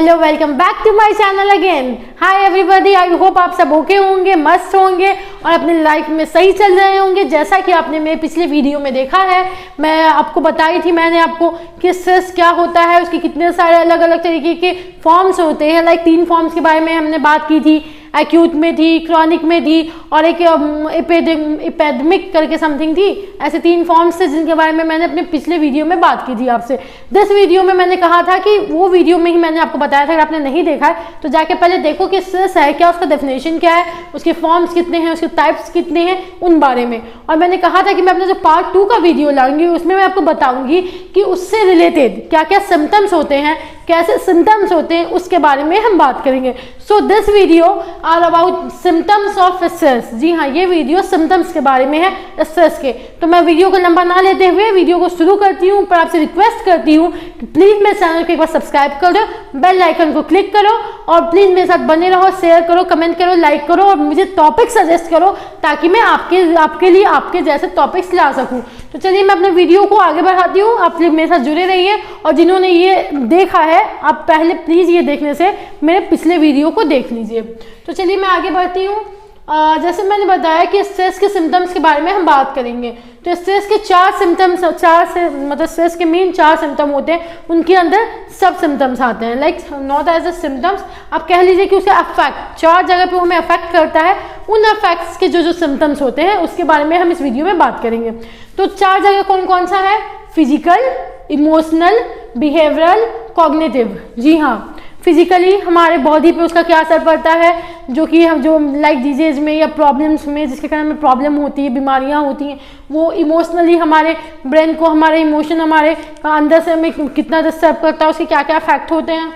Hello, welcome back to my channel again. Hi everybody, I hope आप सब okay होंगे, मस्त होंगे और अपनी लाइफ में सही चल रहे होंगे। जैसा कि आपने मेरे पिछले वीडियो में देखा है, मैं आपको बताई थी मैंने आपको कि स्ट्रेस क्या होता है, उसके कितने सारे अलग अलग तरीके के फॉर्म्स होते हैं। लाइक 3 फॉर्म्स के बारे में हमने बात की थी, एक्यूट में थी, क्रॉनिक में थी और एक एपिडेमिक करके समथिंग थी। ऐसे 3 फॉर्म्स थे जिनके बारे में मैंने अपने पिछले वीडियो में बात की थी आपसे। 10 वीडियो में मैंने कहा था कि वो वीडियो में ही मैंने आपको बताया था, अगर आपने नहीं देखा है तो जाके पहले देखो कि स्ट्रेस है क्या, उसका डेफिनेशन क्या है, उसके फॉर्म्स कितने हैं, उसके टाइप्स कितने हैं, उन बारे में। और मैंने कहा था कि मैं अपना जो पार्ट 2 का वीडियो लाऊंगी उसमें मैं आपको बताऊंगी कि उससे रिलेटेड क्या क्या सिम्टम्स होते हैं, कैसे सिम्टम्स होते हैं, उसके बारे में हम बात करेंगे। So this video are about symptoms of stress. जी हाँ, ये वीडियो सिम्टम्स के बारे में है स्ट्रेस के। तो मैं वीडियो को लंबा ना लेते हुए वीडियो को शुरू करती हूँ, पर आपसे रिक्वेस्ट करती हूँ कि प्लीज मेरे चैनल को एक बार सब्सक्राइब कर दो, बेल आइकन को क्लिक करो और प्लीज मेरे साथ बने रहो, शेयर करो, कमेंट करो, लाइक करो और मुझे टॉपिक सजेस्ट करो ताकि मैं आपके लिए आपके जैसे टॉपिक्स ला सकूँ। तो चलिए मैं अपने वीडियो को आगे बढ़ाती हूँ, आप मेरे साथ जुड़े रहिए और जिन्होंने ये देखा है आप पहले प्लीज ये देखने से मेरे पिछले वीडियो को देख लीजिए। तो चलिए मैं आगे बढ़ती हूँ। जैसे मैंने बताया कि स्ट्रेस के सिम्टम्स के बारे में हम बात करेंगे। तो स्ट्रेस के 4 सिम्टम्स, मतलब स्ट्रेस के मेन 4 सिम्टम होते हैं, उनके अंदर सब सिम्टम्स आते हैं। Like not as a symptoms, आप कह लीजिए कि उसे अफेक्ट 4 जगह पे हमें अफेक्ट करता है। उन अफेक्ट्स के जो सिम्टम्स होते हैं उसके बारे में हम इस वीडियो में बात करेंगे। तो 4 जगह कौन कौन सा है? Physical, emotional, behavioural, cognitive. जी हाँ, फिजिकली हमारे बॉडी पे उसका क्या असर पड़ता है, जो कि हम जो लाइक डिजीज में या प्रॉब्लम्स में जिसके कारण हमें प्रॉब्लम होती है, बीमारियां होती हैं, वो इमोशनली हमारे ब्रेन को, हमारे इमोशन हमारे अंदर से हमें कितना डिस्टर्ब करता है, उसके क्या क्या इफेक्ट होते हैं।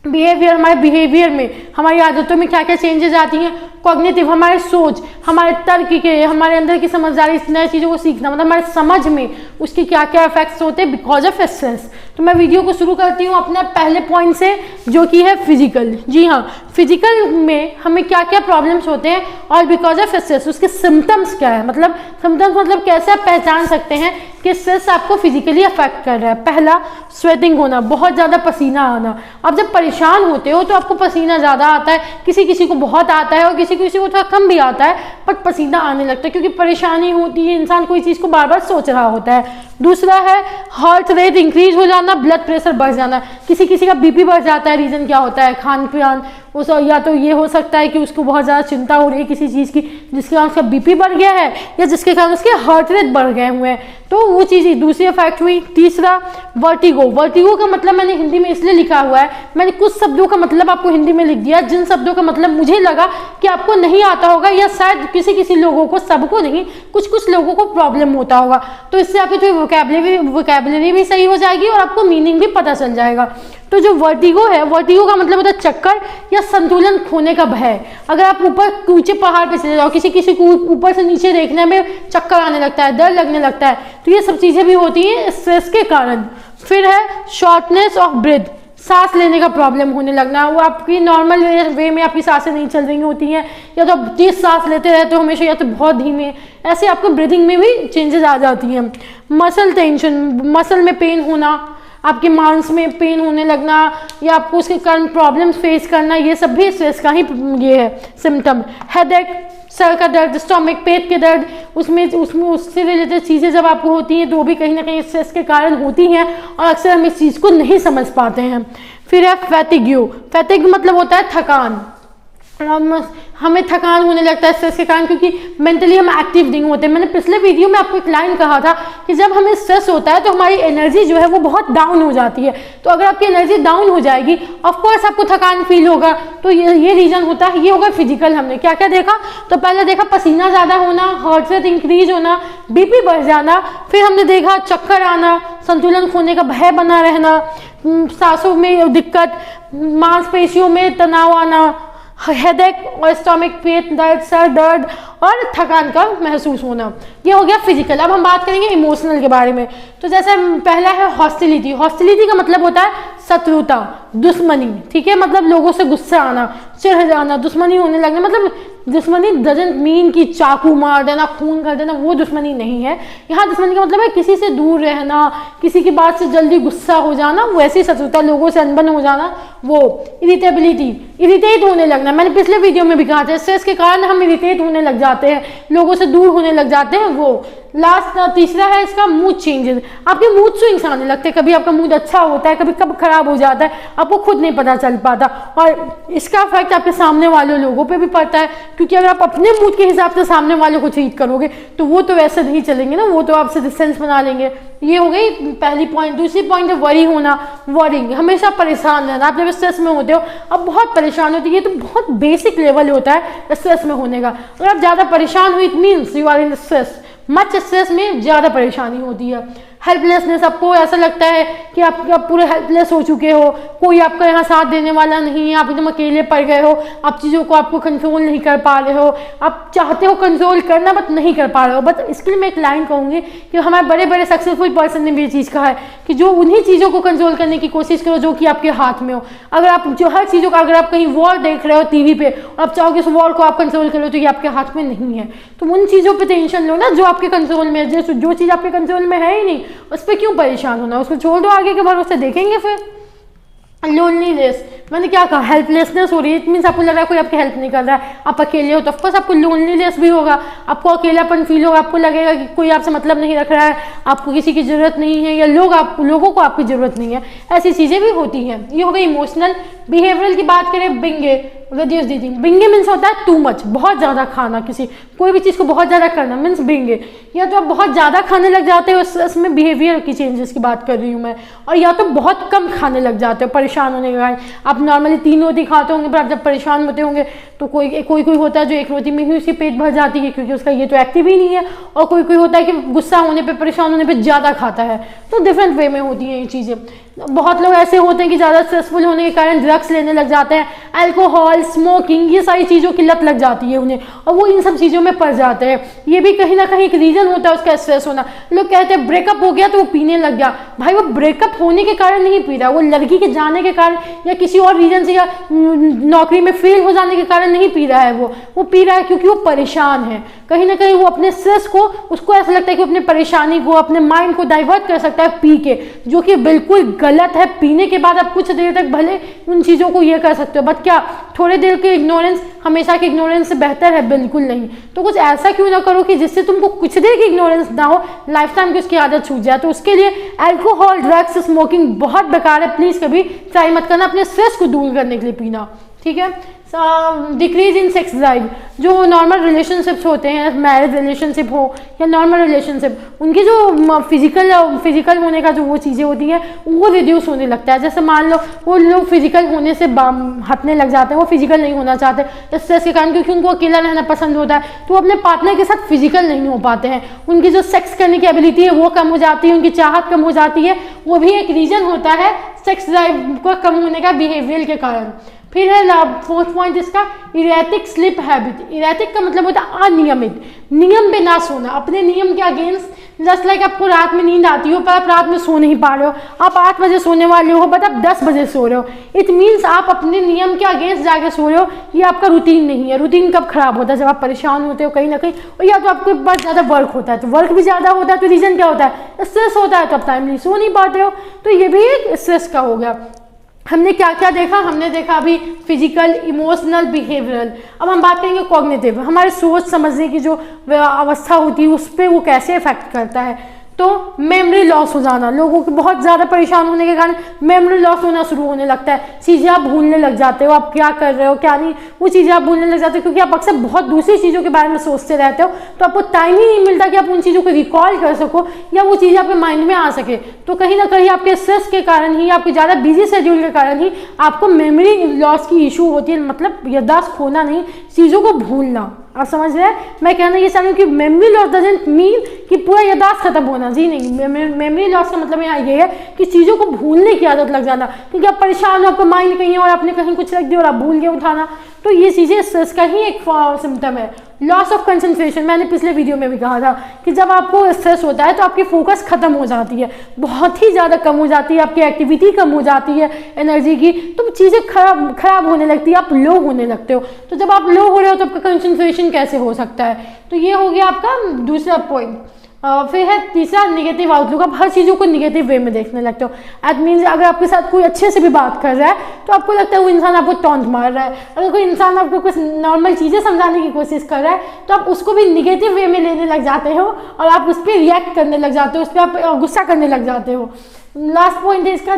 बिहेवियर, हमारे बिहेवियर में, हमारी आदतों में क्या क्या चेंजेस आती हैं। कॉग्निटिव, हमारे सोच, हमारे तर्क के, हमारे अंदर की समझदारी, नई चीज़ों को सीखना, मतलब हमारे समझ में उसके क्या क्या इफेक्ट्स होते हैं बिकॉज ऑफ स्ट्रेस। तो मैं वीडियो को शुरू करती हूँ अपने पहले पॉइंट से, जो कि है फिजिकल। जी हाँ, फिजिकल में हमें क्या क्या प्रॉब्लम्स होते हैं और बिकॉज ऑफ स्ट्रेस उसके सिम्टम्स क्या है, मतलब सिम्टम्स मतलब कैसे आप पहचान सकते हैं कि स्ट्रेस आपको फिजिकली अफेक्ट कर रहा है। पहला, स्वेटिंग होना, बहुत ज़्यादा पसीना आना। आप जब परेशान होते हो तो आपको पसीना ज़्यादा आता है, किसी किसी को बहुत आता है और किसी किसी को थोड़ा कम भी आता है, पर पसीना आने लगता है क्योंकि परेशानी होती है, इंसान कोई चीज़ को बार बार सोच रहा होता है। दूसरा है हार्ट रेट इंक्रीज हो जाना, ब्लड प्रेशर बढ़ जाना। किसी किसी का बीपी बढ़ जाता है, रीज़न क्या होता है? खान पान, उस या तो ये हो सकता है कि उसको बहुत ज़्यादा चिंता हो रही है किसी चीज़ की जिसके कारण उसका बीपी बढ़ गया है या जिसके कारण उसके हार्ट रेट बढ़ गए हुए हैं, तो वो चीज़ दूसरी इफेक्ट हुई। तीसरा, वर्टिगो। वर्टिगो का मतलब मैंने हिंदी में इसलिए लिखा हुआ है, मैंने कुछ शब्दों का मतलब आपको हिंदी में लिख दिया जिन शब्दों का मतलब मुझे लगा कि आपको नहीं आता होगा या शायद किसी किसी लोगों को, सबको नहीं, कुछ कुछ लोगों को प्रॉब्लम होता होगा, तो इससे आपकी थोड़ी वोकैबुलरी भी सही हो जाएगी और आपको मीनिंग भी पता चल जाएगा। तो जो वर्टिगो है, वर्टिगो का मतलब होता है चक्कर या संतुलन खोने का भय। अगर आप ऊपर ऊंचे पहाड़ पे चले जाओ, किसी किसी को ऊपर से नीचे देखने में चक्कर आने लगता है, डर लगने लगता है, तो ये सब चीज़ें भी होती हैं स्ट्रेस के कारण। फिर है शॉर्टनेस ऑफ ब्रेथ, सांस लेने का प्रॉब्लम होने लगना। वो आपकी नॉर्मल वे में आपकी सांसें नहीं चल रही होती हैं, या तो तेज सांस लेते रहते हो हमेशा या तो बहुत धीमे, ऐसे आपको ब्रीदिंग में भी चेंजेस आ जाती हैं। मसल टेंशन, मसल में पेन होना, आपके मांस में पेन होने लगना या आपको उसके कारण प्रॉब्लम्स फेस करना, ये सब भी स्ट्रेस का ही ये है सिम्टम। हेडेक, सर का दर्द, स्टोमक, पेट के दर्द, उसमें उससे रिलेटेड चीज़ें जब आपको होती हैं तो वो भी कहीं ना कहीं स्ट्रेस के कारण होती हैं और अक्सर हम इस चीज़ को नहीं समझ पाते हैं। फिर है फैटिग्यू। फैटिग मतलब होता है थकान, हमें थकान होने लगता है स्ट्रेस के कारण क्योंकि मेंटली हम एक्टिव नहीं होते। मैंने पिछले वीडियो में आपको एक लाइन कहा था कि जब हमें स्ट्रेस होता है तो हमारी एनर्जी जो है वो बहुत डाउन हो जाती है। तो अगर आपकी एनर्जी डाउन हो जाएगी, ऑफ कोर्स आपको थकान फील होगा। तो ये रीजन होता है। ये होगा फिजिकल। हमने क्या क्या देखा? तो पहले देखा पसीना ज़्यादा होना, हार्ट रेट इंक्रीज होना, बीपी बढ़ जाना। फिर हमने देखा चक्कर आना, संतुलन खोने का भय बना रहना, सांसों में दिक्कत, मांसपेशियों में तनाव आना, हेडेक और स्टोमक, पेट दर्द, सर दर्द और थकान का महसूस होना। ये हो गया फिजिकल। अब हम बात करेंगे इमोशनल के बारे में। तो जैसे पहला है हॉस्टिलिटी। हॉस्टिलिटी का मतलब होता है शत्रुता, दुश्मनी, ठीक है, मतलब लोगों से गुस्सा आना, चिढ़ जाना, दुश्मनी होने लगना। मतलब दुश्मनी डजंट मीन कि चाकू मार देना, खून कर देना, वो दुश्मनी नहीं है। यहाँ दुश्मनी का मतलब है किसी से दूर रहना, किसी की बात से जल्दी गुस्सा हो जाना, वैसी शत्रुता, लोगों से अनबन हो जाना, वो। इरिटेबिलिटी, इरिटेट होने लगना, मैंने पिछले वीडियो में भी कहा था, स्ट्रेस के कारण हम इरिटेट होने लग जाते हैं, लोगों से दूर होने लग जाते हैं, वो। लास्ट तीसरा है इसका मूड चेंजेस, आपके मूड स्विंग्स आने लगते हैं, कभी आपका मूड अच्छा होता है, कभी कब खराब हो जाता है, आपको खुद नहीं पता चल पाता। और इसका इफेक्ट आपके सामने वाले लोगों पे भी पड़ता है, क्योंकि अगर आप अपने मूड के हिसाब से सामने वालों को ट्रीट करोगे तो वो तो वैसे नहीं चलेंगे ना, वो तो आपसे डिस्टेंस बना लेंगे। ये हो गई पहली पॉइंट। दूसरी पॉइंट है वरी होना, वरिंग, हमेशा परेशान रहना। आप जब स्ट्रेस में होते हो अब बहुत परेशान होती है, तो बहुत बेसिक लेवल होता है स्ट्रेस में होने का। अगर आप ज़्यादा परेशान हो, it means you are in stress. Much stress में ज़्यादा परेशानी होती है। हेल्पलेसनेस, आपको ऐसा लगता है कि आप पूरे हेल्पलेस हो चुके हो, कोई आपका यहाँ साथ देने वाला नहीं है, आप एकदम अकेले पड़ गए हो, आप चीज़ों को आपको कंट्रोल नहीं कर पा रहे हो, आप चाहते हो कंट्रोल करना बट नहीं कर पा रहे हो। बट इसके लिए मैं एक लाइन कहूँगी कि हमारे बड़े बड़े सक्सेसफुल पर्सन ने भी ये चीज़ कहा है कि जो उन्हीं चीज़ों को कंट्रोल करने की कोशिश करो जो कि आपके हाथ में हो। अगर आप जो हर चीज़ों का, अगर आप कहीं वॉर देख रहे हो टीवी पे और आप चाहोगे उस वॉर को आप कंट्रोल करो, तो ये आपके हाथ में नहीं है। तो उन चीज़ों पर टेंशन लो ना जो आपके कंट्रोल में है। जो चीज़ आपके कंट्रोल में है ही नहीं, उस पर क्यों परेशान होना, उसको छोड़ दो, आगे के भरोसे देखेंगे फिर। लोनलीनेस, मैंने क्या कहा, हेल्पलेसनेस हो रही है, इट मीन्स आपको लग रहा है कोई आपकी हेल्प नहीं कर रहा है, आप अकेले हो, तो ऑफकोर्स आपको लोनलीनेस भी होगा, आपको अकेलापन फील होगा, आपको लगेगा कि कोई आपसे मतलब नहीं रख रहा है, आपको किसी की ज़रूरत नहीं है, या लोगों को आपकी ज़रूरत नहीं है, ऐसी चीज़ें भी होती हैं। ये हो गई इमोशनल। बिहेवियरल की बात करें, बिंगे, रिड्यूस ईटिंग। बिंगे मीन्स होता है टू मच, बहुत ज़्यादा खाना, कोई भी चीज़ को बहुत ज़्यादा करना मीन्स बिंगे। या तो आप बहुत ज़्यादा खाने लग जाते हो, इसमें बिहेवियर की चेंजेस की बात कर रही हूँ मैं, और या तो बहुत कम खाने लग जाते हो परेशान होने के कारण। आप नॉर्मली 3 रोटी खाते होंगे, पर आप जब परेशान होते होंगे तो कोई होता है जो 1 रोटी में ही उसकी पेट भर जाती है, क्योंकि उसका ये तो एक्टिव ही नहीं है। और कोई होता है कि गुस्सा होने पे, परेशान होने पे ज़्यादा खाता है। तो डिफरेंट वे में होती हैं ये चीज़ें। बहुत लोग ऐसे होते हैं कि ज़्यादा स्ट्रेसफुल होने के कारण ड्रग्स लेने लग जाते हैं, अल्कोहल, स्मोकिंग, ये सारी चीज़ों की लत लग जाती है उन्हें, और वो इन सब चीज़ों में पड़ जाते हैं। ये भी कहीं ना कहीं एक रीज़न होता है उसका स्ट्रेस होना। लोग कहते हैं ब्रेकअप हो गया तो वो पीने लग गया। भाई वो ब्रेकअप होने के कारण नहीं पी रहा, वो लड़की के जाने के कारण या किसी और रीज़न से, या नौकरी में फेल हो जाने के कारण नहीं पी रहा है। वो पी रहा है क्योंकि वो परेशान है। कहीं ना कहीं वो अपने स्ट्रेस को, उसको ऐसा लगता है कि अपने परेशानी को, अपने माइंड को डाइवर्ट कर सकता है पी के, जो कि बिल्कुल गलत है। पीने के बाद आप कुछ देर तक भले उन चीज़ों को ये कर सकते हो, बट क्या थोड़े देर के इग्नोरेंस हमेशा के इग्नोरेंस से बेहतर है? बिल्कुल नहीं। तो कुछ ऐसा क्यों ना करो कि जिससे तुमको कुछ देर की इग्नोरेंस ना हो, लाइफ टाइम की उसकी आदत छूट जाए। तो उसके लिए अल्कोहल, ड्रग्स, स्मोकिंग बहुत बेकार है। प्लीज़ कभी ट्राई मत करना अपने स्ट्रेस को दूर करने के लिए पीना, ठीक है। डिक्रीज इन सेक्स ड्राइव, जो नॉर्मल रिलेशनशिप्स होते हैं, मैरिज रिलेशनशिप हो या नॉर्मल रिलेशनशिप, उनकी जो फिजिकल होने का जो वो चीज़ें होती हैं वो रिड्यूस होने लगता है। जैसे मान लो वो लोग फिजिकल होने से हटने लग जाते हैं, वो फिजिकल नहीं होना चाहते स्ट्रेस के कारण, क्योंकि उनको अकेला रहना पसंद होता है, तो वो अपने पार्टनर के साथ फिजिकल नहीं हो पाते हैं। उनकी जो सेक्स करने की एबिलिटी है वो कम हो जाती है, उनकी चाहत कम हो जाती है। वो भी एक रीज़न होता है सेक्स ड्राइव को कम होने का बिहेवियर के कारण। फिर है 4th पॉइंट इसका, इरेटिक स्लीप हैबिट। इरेटिक का मतलब होता है अनियमित, नियम पे ना सोना, अपने नियम के अगेंस्ट। जस्ट लाइक आपको रात में नींद आती हो पर आप रात में सो नहीं पा रहे हो, आप 8 बजे सोने वाले हो बट आप 10 बजे सो रहे हो। इट मीन्स आप अपने नियम के अगेंस्ट जाके सो रहे हो। ये आपका रूटीन नहीं है। रूटीन कब खराब होता है? जब आप परेशान होते हो कहीं ना कहीं, और या तो आपके पास ज़्यादा वर्क होता है। तो वर्क भी ज़्यादा होता है तो रीज़न क्या होता है? स्ट्रेस होता है, तो आप टाइमली सो नहीं पाते हो। तो ये भी एक स्ट्रेस का हो गया। हमने क्या क्या देखा? हमने देखा अभी फिजिकल, इमोशनल, बिहेवियरल। अब हम बात करेंगे कॉग्निटिव, हमारे सोच समझने की जो अवस्था होती है उस पर वो कैसे इफेक्ट करता है। तो मेमोरी लॉस हो जाना, लोगों को बहुत ज़्यादा परेशान होने के कारण मेमोरी लॉस होना शुरू होने लगता है। चीज़ें आप भूलने लग जाते हो, आप क्या कर रहे हो क्या नहीं, वो चीज़ें आप भूलने लग जाते हो, क्योंकि आप अक्सर बहुत दूसरी चीज़ों के बारे में सोचते रहते हो। तो आपको टाइम ही नहीं मिलता कि आप उन चीज़ों को रिकॉल कर सको या वो चीज़ें आपके माइंड में आ सके। तो कहीं ना कहीं आपके स्ट्रेस के कारण ही, आपके ज़्यादा बिजी शेड्यूल के कारण ही आपको मेमोरी लॉस की इशू होती है। मतलब याददाश्त खोना नहीं, चीज़ों को भूलना। आप समझ रहे हैं? मैं कहना ये चाहती हूँ कि मेमोरी लॉस डजंट मीन कि पूरा याददाश्त खत्म होना। जी नहीं, मेमोरी लॉस का मतलब यहाँ ये है कि चीज़ों को भूलने की आदत लग जाना, क्योंकि आप परेशान हो, आपका माइंड कहीं और आपने कहीं कुछ रख दिया और आप भूल गए उठाना। तो ये चीज़ें स्ट्रेस का ही एक सिम्टम है। लॉस ऑफ कंसंट्रेशन, मैंने पिछले वीडियो में भी कहा था कि जब आपको स्ट्रेस होता है तो आपकी फोकस खत्म हो जाती है, बहुत ही ज़्यादा कम हो जाती है, आपकी एक्टिविटी कम हो जाती है एनर्जी की, तो चीज़ें खराब होने लगती है, आप लो होने लगते हो। तो जब आप लो हो रहे हो तो आपका कंसंट्रेशन कैसे हो सकता है? तो ये हो गया आपका दूसरा पॉइंट। फिर है तीसरा निगेटिव आउटलुक, आप हर चीज़ों को निगेटिव वे में देखने लगते हो। एट मीन्स अगर आपके साथ कोई अच्छे से भी बात कर रहा है तो आपको लगता है वो इंसान आपको टॉन्ट मार रहा है। अगर कोई इंसान आपको कुछ नॉर्मल चीज़ें समझाने की कोशिश कर रहा है तो आप उसको भी निगेटिव वे में लेने लग जाते हो और आप उस पर रिएक्ट करने लग जाते हो, उस पर आप गुस्सा करने लग जाते हो। लास्ट पॉइंट है इसका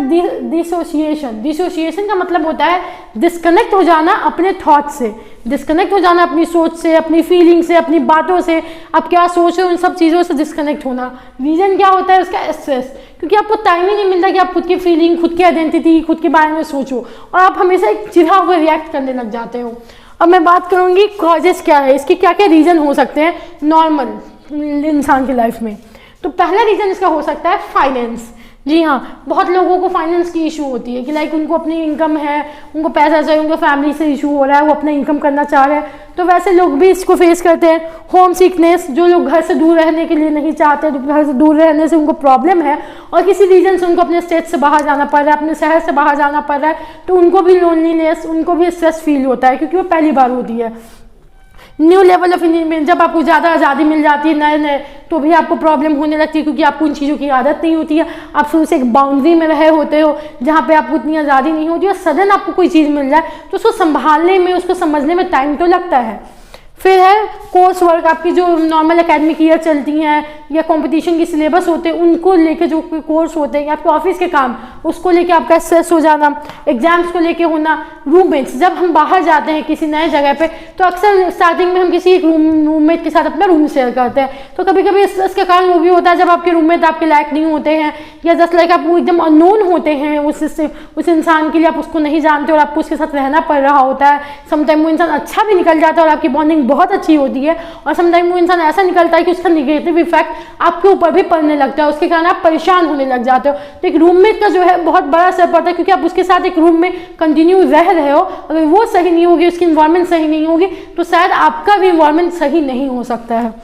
डिसोसिएशन। डिसोसिएशन का मतलब होता है डिस्कनेक्ट हो जाना अपने थॉट से, डिस्कनेक्ट हो जाना अपनी सोच से, अपनी फीलिंग से, अपनी बातों से, आप क्या सोच रहे हो उन सब चीज़ों से डिस्कनेक्ट होना। रीज़न क्या होता है उसका? स्ट्रेस, क्योंकि आपको टाइम ही नहीं मिलता कि आप खुद की फीलिंग, खुद की आइडेंटिटी, खुद के बारे में सोचो और आप हमेशा एक चिढ़ा हुआ रिएक्ट करने लग जाते हो। अब मैं बात करूँगी कॉजेस क्या है, इसके क्या क्या रीज़न हो सकते हैं नॉर्मल इंसान की लाइफ में। तो पहला रीज़न इसका हो सकता है फाइनेंस। जी हाँ, बहुत लोगों को फाइनेंस की इशू होती है कि लाइक उनको अपनी इनकम है, उनको पैसा चाहिए, उनको फैमिली से इशू हो रहा है, वो अपना इनकम करना चाह रहे हैं, तो वैसे लोग भी इसको फेस करते हैं। होम सिकनेस, जो लोग घर से दूर रहने के लिए नहीं चाहते, जो घर से दूर रहने से उनको प्रॉब्लम है और किसी रीज़न से उनको अपने स्टेट से बाहर जाना पड़ रहा है, अपने शहर से बाहर जाना पड़ रहा है, तो उनको भी लोनलीनेस, उनको भी स्ट्रेस फील होता है क्योंकि वो पहली बार होती है। न्यू लेवल ऑफ इंडिपेंडेंस, जब आपको ज़्यादा आज़ादी मिल जाती है नए तो भी आपको प्रॉब्लम होने लगती है क्योंकि आपको उन चीज़ों की आदत नहीं होती है। आप शुरू से एक बाउंड्री में रहे होते हो जहाँ पे आपको इतनी आज़ादी नहीं होती और सडन आपको कोई चीज़ मिल जाए तो उसको संभालने में, उसको समझने में टाइम तो लगता है। फिर है कोर्स वर्क, आपकी जो नॉर्मल एकेडमिक ईयर चलती हैं या कंपटीशन की सिलेबस होते हैं उनको लेके जो कोर्स होते हैं, आपके ऑफिस के काम, उसको लेके आपका स्ट्रेस हो जाना, एग्जाम्स को लेके होना। रूममेट्स, जब हम बाहर जाते हैं किसी नए जगह पे तो अक्सर स्टार्टिंग में हम किसी एक रूममेट के साथ अपना रूम शेयर करते हैं, तो कभी कभी स्ट्रेस का कारण वो भी होता है जब आपके रूममेट आपके लायक नहीं होते हैं या जस्ट लाइक आप वो एकदम अननोन होते हैं उस इंसान के लिए, आप उसको नहीं जानते और आपको उसके साथ रहना पड़ रहा होता है। समटाइम वो इंसान अच्छा भी निकल जाता है और आपकी बॉन्डिंग बहुत अच्छी होती है और समटाइम वो इंसान ऐसा निकलता है कि उसका निगेटिव इफेक्ट आपके ऊपर भी पड़ने लगता है, उसके कारण आप परेशान होने लग जाते हो। तो एक रूममेट का जो है बहुत बड़ा असर पड़ता है क्योंकि आप उसके साथ एक रूम में कंटिन्यू रह रहे हो, अगर वो सही नहीं होगी, उसकी इन्वायरमेंट सही नहीं होगी तो शायद आपका भी इन्वायरमेंट सही नहीं हो सकता है।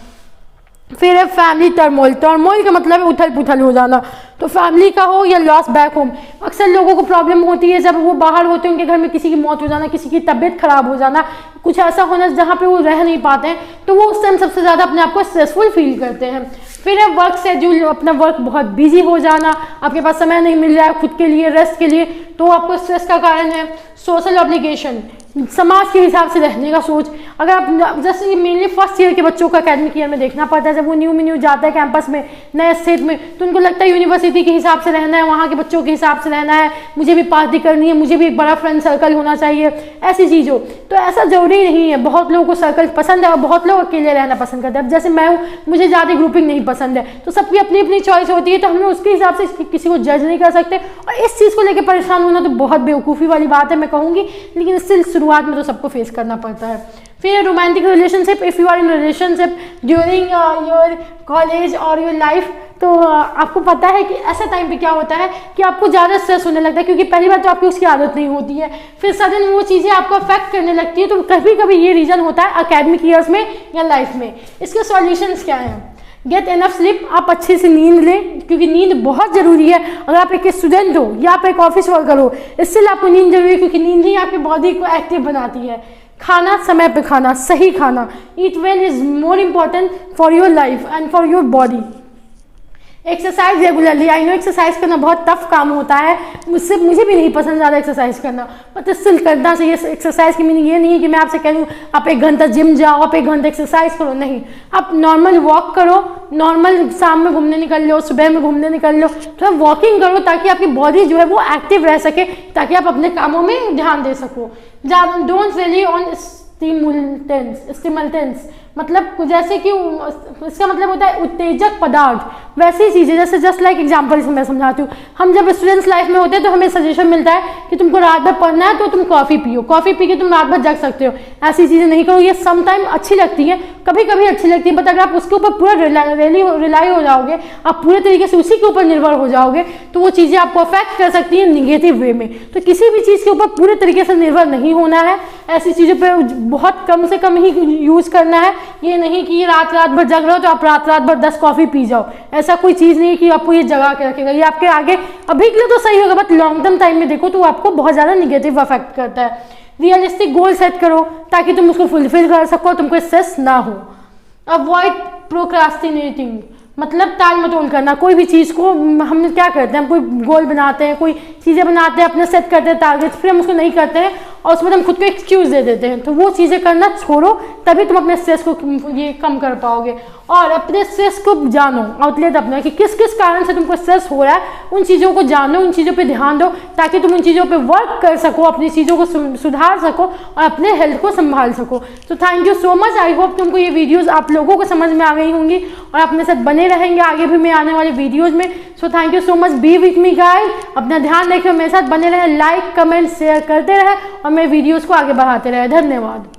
फिर है फैमिली टर्मोइल। टर्मोइल का मतलब है उथल पुथल हो जाना, तो फैमिली का हो या लॉस बैक होम। अक्सर लोगों को प्रॉब्लम होती है जब वो बाहर होते हैं, उनके घर में किसी की मौत हो जाना, किसी की तबीयत खराब हो जाना, कुछ ऐसा होना जहाँ पे वो रह नहीं पाते हैं, तो वो उस टाइम सबसे ज़्यादा अपने आप को स्ट्रेसफुल फील करते हैं। फिर है वर्क शेड्यूल, अपना वर्क बहुत बिजी हो जाना, आपके पास समय नहीं मिल रहा है खुद के लिए, रेस्ट के लिए, तो आपको स्ट्रेस का कारण है। सोशल ऑब्लिगेशन, समाज के हिसाब से रहने का सोच। अगर आप जैसे मेनली फर्स्ट ईयर के बच्चों का एकेडमिक ईयर में देखना पड़ता है, जब वो न्यू जाता है कैंपस में, नए स्टेट में, तो उनको लगता है यूनिवर्सिटी के हिसाब से रहना है, वहाँ के बच्चों के हिसाब से रहना है, मुझे भी पार्टी करनी है, मुझे भी एक बड़ा फ्रेंड सर्कल होना चाहिए, ऐसी चीज़ों। तो ऐसा जरूरी नहीं है, बहुत लोगों को सर्कल पसंद है और बहुत लोग अकेले रहना पसंद करते हैं। अब जैसे मैं हूँ, मुझे ज़्यादा ग्रुपिंग नहीं पसंद है, तो सबकी अपनी अपनी चॉइस होती है, तो हम लोग उसके हिसाब से किसी को जज नहीं कर सकते। और इस चीज़ को लेकर परेशान होना तो बहुत बेवकूफ़ी वाली बात है मैं कहूँगी, लेकिन इससे शुरुआत में तो सबको फेस करना पड़ता है। फिर romantic relationship, if you are in relationship during your college और योर लाइफ, तो आपको पता है कि ऐसे टाइम पे क्या होता है कि आपको ज़्यादा स्ट्रेस होने लगता है क्योंकि पहली बार तो आपकी उसकी आदत नहीं होती है, फिर सडन वो चीज़ें आपको अफेक्ट करने लगती है, तो कभी कभी ये रीज़न होता है एकेडमिक ईयर्स में या लाइफ में। इसके सॉल्यूशंस क्या हैं? गेट एनफ स्लीप, आप अच्छे से नींद लें क्योंकि नींद बहुत ज़रूरी है। अगर आप एक स्टूडेंट हो या आप एक ऑफिस वर्कर हो, इससे आपको नींद जरूरी है क्योंकि नींद ही आपकी बॉडी को एक्टिव बनाती है। खाना समय पे खाना, सही खाना, ईट well is more important for your life and for your body. Exercise regularly, I know exercise करना बहुत टफ काम होता है, मुझे भी नहीं पसंद ज़्यादा एक्सरसाइज करना, बट स्टिल करना चाहिए। एक्सरसाइज की मीनिंग ये नहीं है कि मैं आपसे कह दूँ आप 1 घंटा जिम जाओ, आप 1 घंटा एक्सरसाइज करो, नहीं, आप नॉर्मल वॉक करो, नॉर्मल शाम में घूमने निकल लो, सुबह में घूमने निकल लो, थोड़ा वॉकिंग करो ताकि आपकी बॉडी जो है वो एक्टिव रह सके, ताकि आप अपने कामों में ध्यान दे सको। डोंट रिली ऑन स्टिमुलेंट्स, मतलब जैसे कि इसका मतलब होता है उत्तेजक पदार्थ, वैसी चीज़ें जैसे जस्ट लाइक एग्जांपल से मैं समझाती हूँ। हम जब स्टूडेंट्स लाइफ में होते हैं तो हमें सजेशन मिलता है कि तुमको रात भर पढ़ना है तो तुम कॉफ़ी पियो, कॉफ़ी पी के तुम रात भर जग सकते हो, ऐसी चीज़ें नहीं करो। ये सम टाइम अच्छी लगती है, कभी कभी अच्छी लगती है, बट अगर आप उसके ऊपर पूरा रिलाई हो जाओगे, आप पूरे तरीके से उसी के ऊपर निर्भर हो जाओगे, तो वो चीज़ें आपको अफेक्ट कर सकती हैं निगेटिव वे में। तो किसी भी चीज़ के ऊपर पूरे तरीके से निर्भर नहीं होना है, ऐसी चीज़ों पर बहुत कम से कम ही यूज़ करना है ये नहीं कि रात रात भर जग रहे हो तो आप रात रात भर 10 कॉफ़ी पी जाओ, ऐसा कोई चीज़ नहीं है कि आपको ये जगा के रखेगा। ये आपके आगे अभी के लिए तो सही होगा, बट लॉन्ग टर्म टाइम में देखो तो आपको बहुत ज़्यादा निगेटिव अफेक्ट करता है। रियलिस्टिक गोल सेट करो ताकि तुम उसको फुलफिल कर सको, तुमको स्ट्रेस ना हो। अवॉइड प्रोक्रास्टिनेटिंग, मतलब टाल मटोल करना। कोई भी चीज़ को हम क्या करते हैं, हम कोई गोल बनाते हैं, कोई चीज़ें बनाते हैं, अपने सेट करते हैं टारगेट्स, फिर हम उसको नहीं करते हैं और उसमें हम खुद को एक्सक्यूज़ दे देते हैं। तो वो चीज़ें करना छोड़ो, तभी तुम अपने स्ट्रेस को ये कम कर पाओगे। और अपने स्ट्रेस को जानो, आउटलेट अपना कि किस किस कारण से तुमको स्ट्रेस हो रहा है, उन चीज़ों को जानो, उन चीज़ों पे ध्यान दो ताकि तुम उन चीज़ों पे वर्क कर सको, अपनी चीज़ों को सुधार सको और अपने हेल्थ को संभाल सको। तो thank you so much. I hope तुमको ये वीडियोज़ आप लोगों को समझ में आ गई होंगी और अपने साथ बने रहेंगे आगे भी मैं आने वाले वीडियोज़ में। So thank you so much, B with me guys. अपना ध्यान रखिए, मेरे साथ बने रहे, लाइक कमेंट शेयर करते रहे और मेरे वीडियोज़ को आगे बढ़ाते रहे। धन्यवाद।